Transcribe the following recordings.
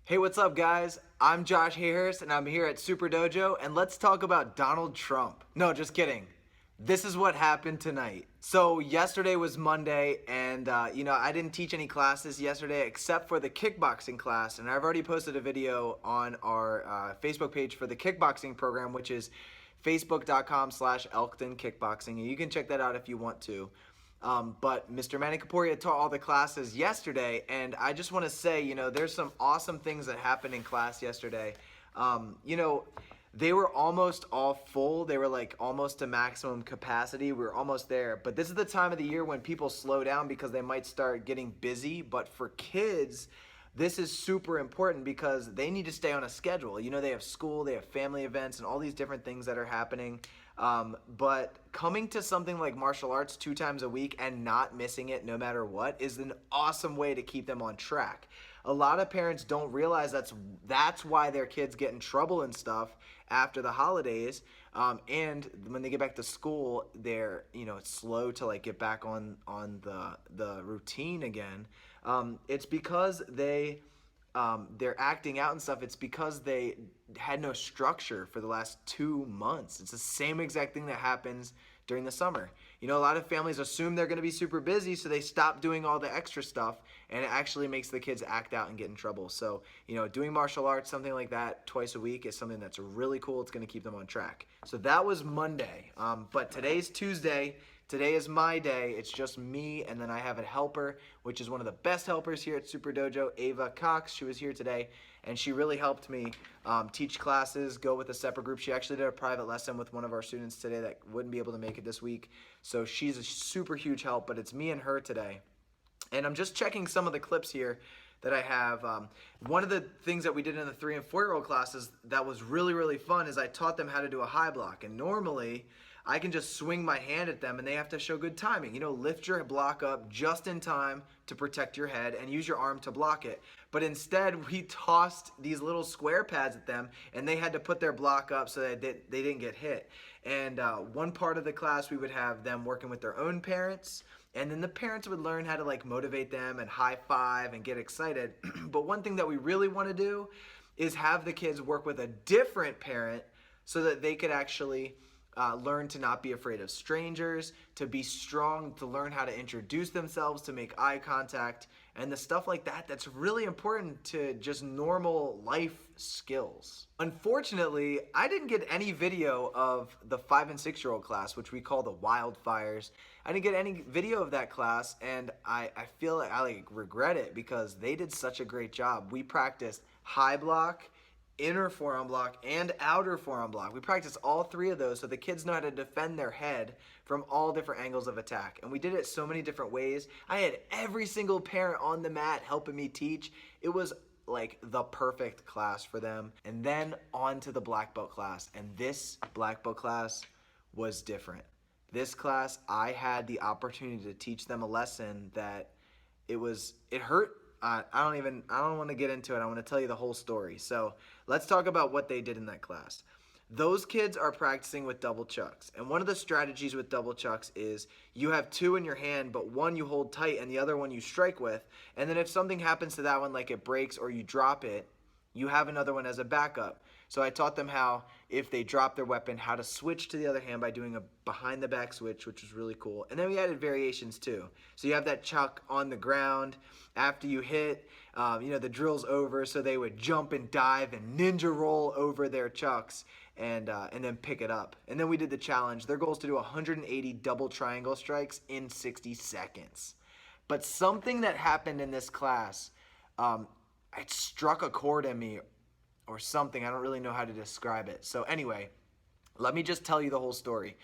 Hey, what's up, guys? I'm Josh Hayhurst, and I'm here at Superdojo, and let's talk about Donald Trump. No, just kidding. This is what happened tonight. So yesterday was Monday, and I didn't teach any classes yesterday except for the kickboxing class, and I've already posted a video on our Facebook page for the kickboxing program, which is facebook.com/Elkton Kickboxing, and you can check that out if you want to. But Mr. Manny Kaporia taught all the classes yesterday, and I just want to say, there's some awesome things that happened in class yesterday. They were almost all full. They were like almost to maximum capacity. We were almost there. But this is the time of the year when people slow down because they might start getting busy. But for kids, this is super important because they need to stay on a schedule. They have school, they have family events, and all these different things that are happening. But coming to something like martial arts 2 times a week and not missing it no matter what is an awesome way to keep them on track. A lot of parents don't realize that's why their kids get in trouble and stuff after the holidays. And when they get back to school, they're it's slow to like get back on the routine again. It's because they're acting out and stuff. It's because they had no structure for the last 2 months. It's the same exact thing that happens during the summer. A lot of families assume they're going to be super busy, so they stop doing all the extra stuff, and it actually makes the kids act out and get in trouble. So, doing martial arts, something like that, twice a week is something that's really cool. It's going to keep them on track. So that was Monday, but today's Tuesday. Today is my day. It's just me, and then I have a helper, which is one of the best helpers here at Superdojo, Ava Cox. She was here today, and she really helped me teach classes, go with a separate group. She actually did a private lesson with one of our students today that wouldn't be able to make it this week. So she's a super huge help, but it's me and her today. And I'm just checking some of the clips here that I have. One of the things that we did in the 3- and 4-year-old classes that was really, really fun is I taught them how to do a high block. And normally, I can just swing my hand at them and they have to show good timing. Lift your block up just in time to protect your head and use your arm to block it. But instead, we tossed these little square pads at them and they had to put their block up so that they didn't get hit. And one part of the class, we would have them working with their own parents, and then the parents would learn how to like motivate them and high five and get excited. But one thing that we really want to do is have the kids work with a different parent so that they could actually learn to not be afraid of strangers, to be strong, to learn how to introduce themselves, to make eye contact, and the stuff like that that's really important to just normal life skills. Unfortunately, I didn't get any video of the 5- and 6-year-old class, which we call the Wildfires. I didn't get any video of that class, and I feel like I regret it because they did such a great job. We practiced high block, inner forearm block, and outer forearm block. We practice all 3 of those so the kids know how to defend their head from all different angles of attack. And we did it so many different ways. I had every single parent on the mat helping me teach. It was like the perfect class for them. And then on to the black belt class. And this black belt class was different. This class, I had the opportunity to teach them a lesson that it hurt. I don't want to get into it. I want to tell you the whole story. So let's talk about what they did in that class. Those kids are practicing with double chucks. And one of the strategies with double chucks is you have 2 in your hand, but one you hold tight and the other one you strike with. And then if something happens to that one, like it breaks or you drop it, you have another one as a backup. So I taught them how, if they drop their weapon, how to switch to the other hand by doing a behind the back switch, which was really cool. And then we added variations too. So you have that chuck on the ground. After you hit, the drill's over, so they would jump and dive and ninja roll over their chucks and then pick it up. And then we did the challenge. Their goal is to do 180 double triangle strikes in 60 seconds. But something that happened in this class, it struck a chord in me or something. I don't really know how to describe it. So anyway, let me just tell you the whole story.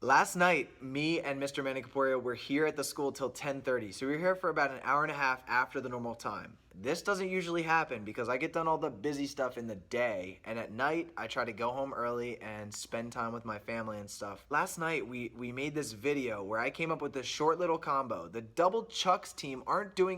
Last night, me and Mr. Manny Kaporia were here at the school till 10:30. So we were here for about an hour and a half after the normal time. This doesn't usually happen because I get done all the busy stuff in the day, and at night I try to go home early and spend time with my family and stuff. Last night we made this video where I came up with this short little combo. The double chucks team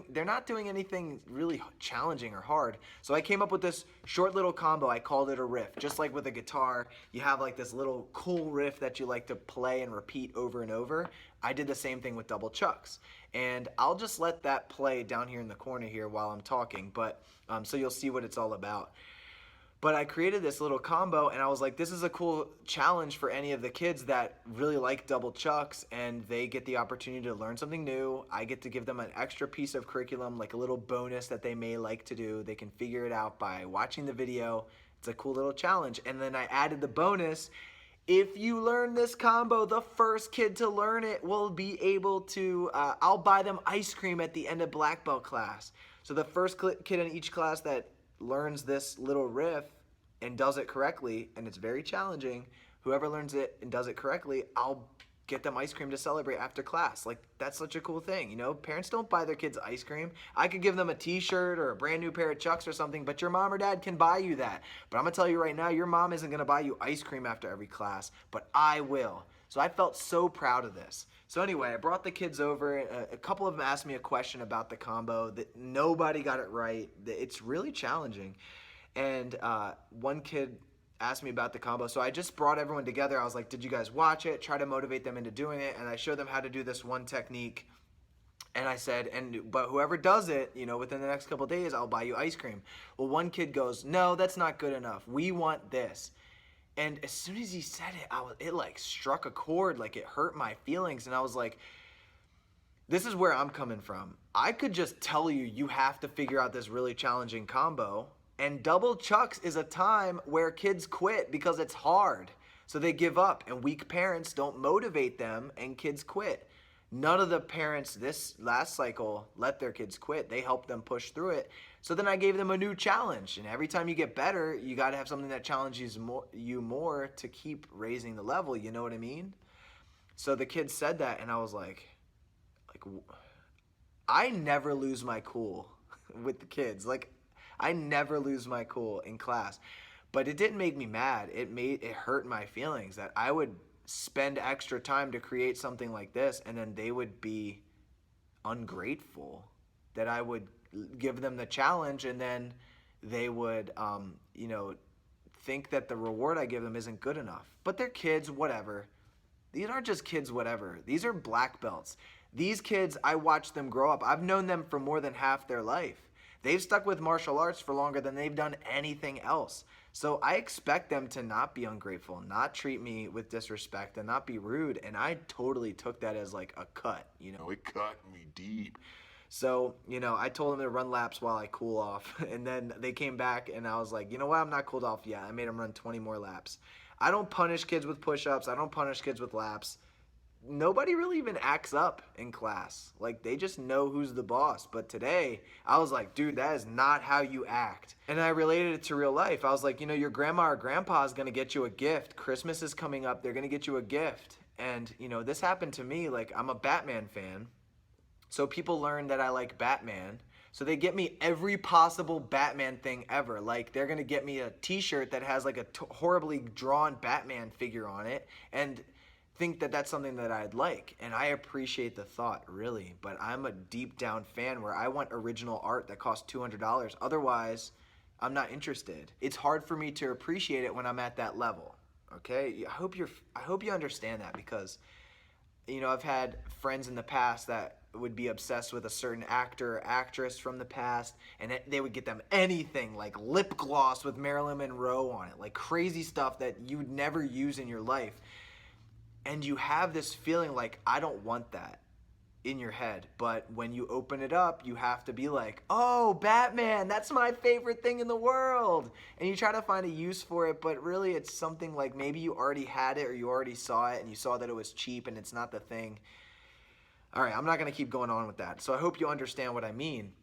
they're not doing anything really challenging or hard. So I came up with this short little combo. I called it a riff. Just like with a guitar, you have like this little cool riff that you like to play and repeat over and over. I did the same thing with double chucks. And I'll just let that play down here in the corner here while I'm talking, but so you'll see what it's all about. But I created this little combo, and I was like, this is a cool challenge for any of the kids that really like double chucks, and they get the opportunity to learn something new. I get to give them an extra piece of curriculum, like a little bonus that they may like to do. They can figure it out by watching the video. It's a cool little challenge. And then I added the bonus. If you learn this combo, the first kid to learn it will be able to, I'll buy them ice cream at the end of black belt class. So the first kid in each class that learns this little riff and does it correctly, and it's very challenging, whoever learns it and does it correctly, I'll get them ice cream to celebrate after class. Like, that's such a cool thing, you know? Parents don't buy their kids ice cream. I could give them a t-shirt or a brand new pair of Chucks or something, but your mom or dad can buy you that. But I'm gonna tell you right now, your mom isn't gonna buy you ice cream after every class, but I will. So I felt so proud of this. So anyway, I brought the kids over. A couple of them asked me a question about the combo that nobody got it right. It's really challenging. And one kid asked me about the combo. So I just brought everyone together. I was like, did you guys watch it? Try to motivate them into doing it. And I showed them how to do this one technique. And I said, but whoever does it, you know, within the next couple of days, I'll buy you ice cream. Well, one kid goes, no, that's not good enough. We want this. And as soon as he said it, it like struck a chord, like it hurt my feelings. And I was like, this is where I'm coming from. I could just tell you, you have to figure out this really challenging combo. And double chucks is a time where kids quit because it's hard. So they give up, and weak parents don't motivate them, and kids quit. None of the parents this last cycle let their kids quit. They helped them push through it. So then I gave them a new challenge. And every time you get better, you got to have something that challenges you more to keep raising the level. You know what I mean? So the kids said that, and I was like, I never lose my cool with the kids. Like, I never lose my cool in class. But it didn't make me mad. It hurt my feelings that I would spend extra time to create something like this, and then they would be ungrateful that I would give them the challenge, and then they would you know, think that the reward I give them isn't good enough. But they're kids, whatever. These aren't just kids, whatever. These are black belts. These kids, I watched them grow up. I've known them for more than half their life. They've stuck with martial arts for longer than they've done anything else. So I expect them to not be ungrateful, not treat me with disrespect, and not be rude. And I totally took that as like a cut, you know. It cut me deep. So, you know, I told them to run laps while I cool off. And then they came back, and I was like, you know what? I'm not cooled off yet. I made them run 20 more laps. I don't punish kids with push-ups. I don't punish kids with laps. Nobody really even acts up in class. Like, they just know who's the boss. But today, I was like, dude, that is not how you act. And I related it to real life. I was like, you know, your grandma or grandpa is going to get you a gift. Christmas is coming up. They're going to get you a gift. And, you know, this happened to me. Like, I'm a Batman fan. So people learn that I like Batman. So they get me every possible Batman thing ever. Like, they're going to get me a t-shirt that has like a horribly drawn Batman figure on it. And think that that's something that I'd like, and I appreciate the thought, really, but I'm a deep down fan where I want original art that costs $200. Otherwise, I'm not interested. It's hard for me to appreciate it when I'm at that level. Okay, I hope you understand that, because, you know, I've had friends in the past that would be obsessed with a certain actor or actress from the past, and they would get them anything like lip gloss with Marilyn Monroe on it, like crazy stuff that you would never use in your life. And you have this feeling like, I don't want that in your head. But when you open it up, you have to be like, oh, Batman, that's my favorite thing in the world. And you try to find a use for it, but really it's something like maybe you already had it or you already saw it and you saw that it was cheap and it's not the thing. All right, I'm not going to keep going on with that. So I hope you understand what I mean.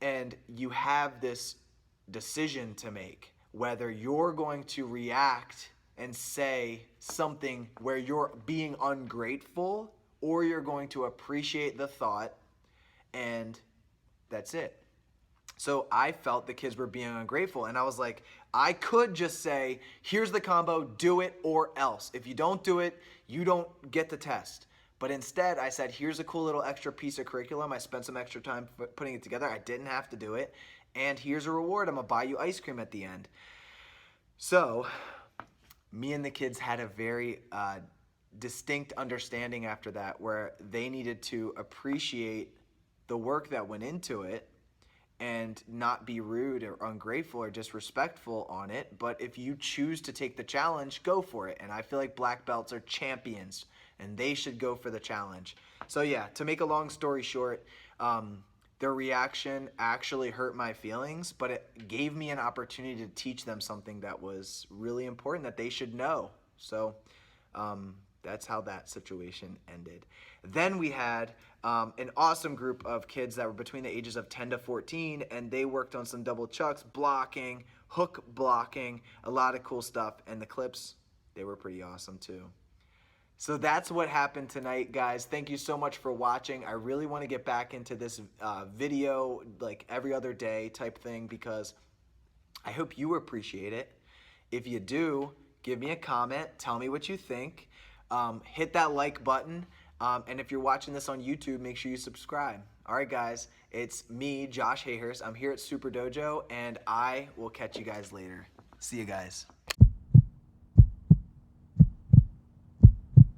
And you have this decision to make, whether you're going to react and say something where you're being ungrateful, or you're going to appreciate the thought, and that's it. So I felt the kids were being ungrateful, and I was like, I could just say, here's the combo, do it or else. If you don't do it, you don't get the test. But instead, I said, here's a cool little extra piece of curriculum. I spent some extra time putting it together. I didn't have to do it. And here's a reward. I'm going to buy you ice cream at the end. So me and the kids had a very distinct understanding after that where they needed to appreciate the work that went into it and not be rude or ungrateful or disrespectful on it. But if you choose to take the challenge, go for it. And I feel like black belts are champions and they should go for the challenge. So yeah, to make a long story short, their reaction actually hurt my feelings, but it gave me an opportunity to teach them something that was really important that they should know. So that's how that situation ended. Then we had an awesome group of kids that were between the ages of 10 to 14, and they worked on some double chucks, blocking, hook blocking, a lot of cool stuff. And the clips, they were pretty awesome too. So that's what happened tonight, guys. Thank you so much for watching. I really want to get back into this video like every other day type thing because I hope you appreciate it. If you do, give me a comment. Tell me what you think. Hit that like button. And if you're watching this on YouTube, make sure you subscribe. All right, guys. It's me, Josh Hayhurst. I'm here at Superdojo, and I will catch you guys later. See you guys.